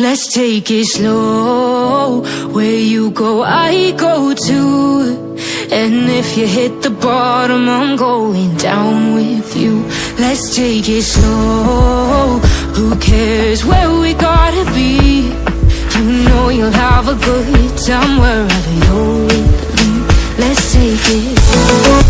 Let's take it slow. Where you go, I go too. And if you hit the bottom, I'm going down with you. Let's take it slow. Who cares where we gotta be? You know you'll have a good time wherever you're with me. Let's take it slow.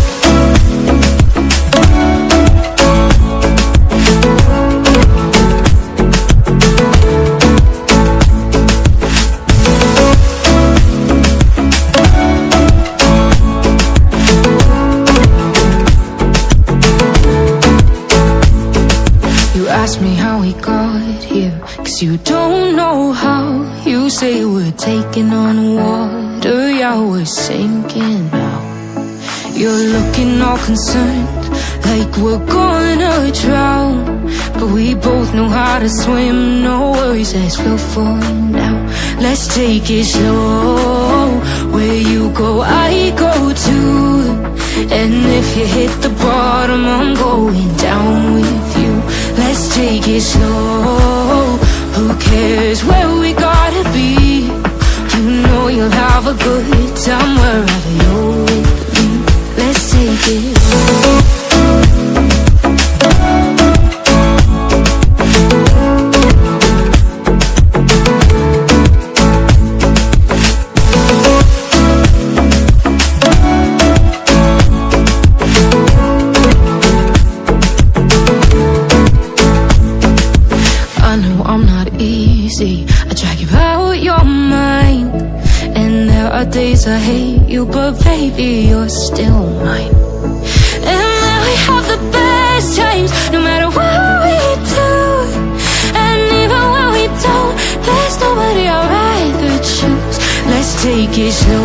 Ask me how we got here, 'cause you don't know how. You say we're taking on water, yeah, we're sinking now. You're looking all concerned, like we're gonna drown. But we both know how to swim, no worries as we'll fall now. Let's take it slow. Where you go, I go too. And if you hit the bottom, I'm going down with you. Let's take it slow. Who cares where we gotta be? You know you'll have a good time wherever you're with me. Let's take it slow. I drag you out your mind, and there are days I hate you, but baby, you're still mine. And now we have the best times, no matter what we do. And even when we don't, there's nobody I'd rather choose. Let's take it slow.